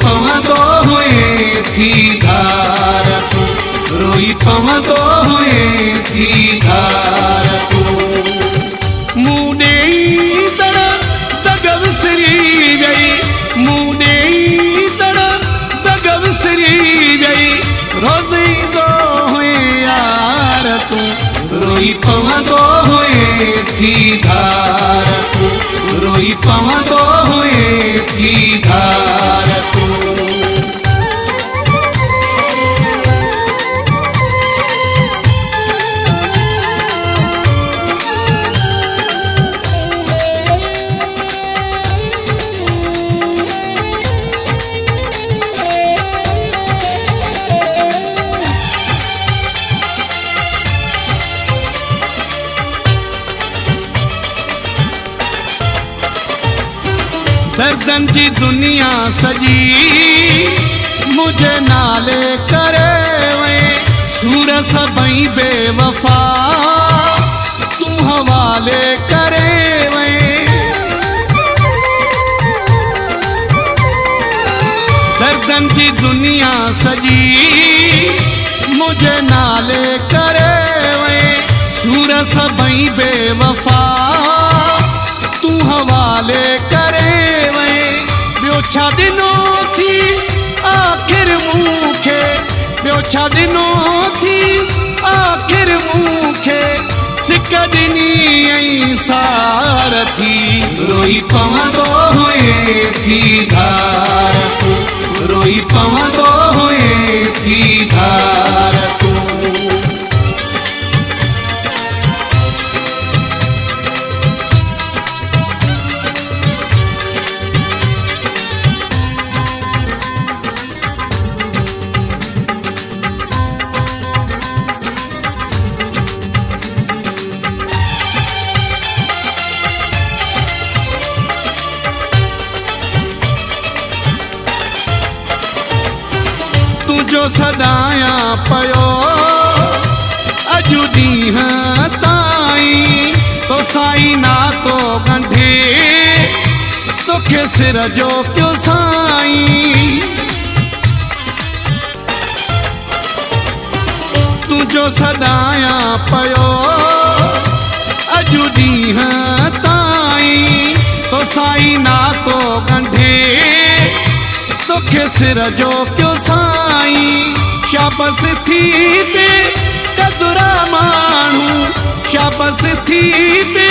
पवंदो हुए थी धार तू, रोई पवंदो हुए थी धार तू। मुँह ॾेई तड़ दग विसरी वई, मुँह ॾेई तड़ दग विसरी वई, रोज़ ईंदो हुए यार तू, रोई पवंदो हुए थी धार तू, रोई पवंदो हुए थी धार तू। दर्दन की दुनिया सजी मुझे नाले करे वे, सूर सभई बेवफा तू हवाले करे वे। दर्दन की दुनिया सजी मुझे नाले करे वे, सूर सभई बेवफा तू हवाले करे। ॿियो छा ॾिनो थी आख़िर मूंखे, ॿियो छा ॾिनो थी आख़िर मूंखे, सिक ॾिनी ऐं सार थी, रोई पवंदो हुए थी धार तू, रोई पवंदो हुए थी धार तू। तुझो सदाया पयो अजु ॾींहं ताईं, तो साईं नातो गंढे तोखे सिर जो क्यों साईं। तुझो सदाया पयो अजु ॾींहं ताईं, तो साईं नातो गंढे तोखे सिर जो क्यों साईं। शाबस थी बे कदुरा माण्हू, शाबस थी बे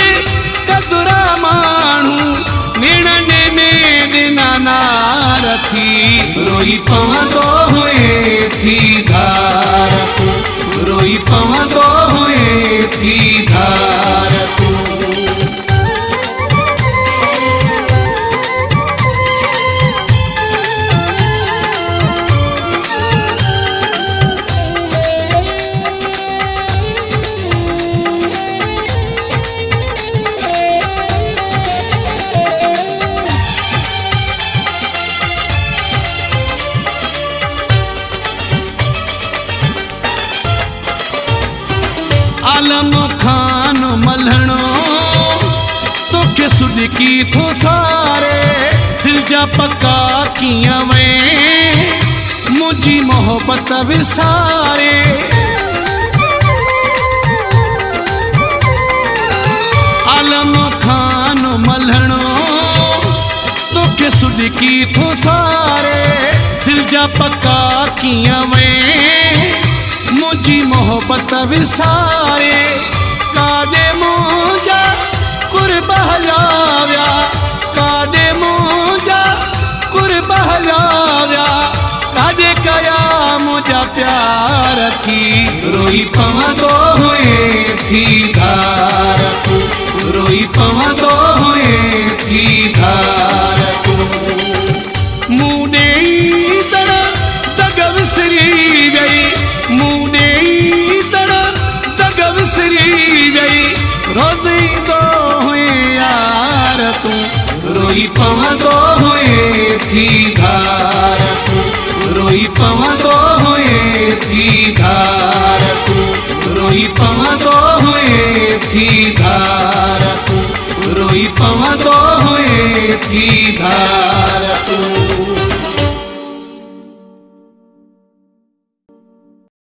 कदुरा माण्हू, निड़ने में ॾिना नार थी, रोई पवंदो हुए थी धार तू, रोई पवंदो हुए थी धार तू। आलम खान मल्हणो तोखे सुॾकी थो सारे, दिल जा पका कीअं वे मुंहिंजी मोहबत विसारे। आलम खान मल्हणो तोखे सुॾकी थो सारे, दिल जा पका कीअं वे मुंहिंजी मोहबत विसारे। काॾे मुंहिंजा कुर्ब हलाविया, काॾे मुंहिंजा कुर्ब हलाविया, काॾे कया मुंहिंजा प्यार थी, रोई पवंदो हुए थी धार तू, रोई पवंदो हुए थी धार तू। मुँह ॾेई तड़ दग विसरी वई, मुँह ॾेई तड़ दग विसरी वई, रोज़ ईंदो हुए यार तू, रोई पवंदो हुए थी धार तू, रोई पवंदो हुए थी धार तू, रोई पवंदो हुए थी धार तू, रोई पवंदो हुए थी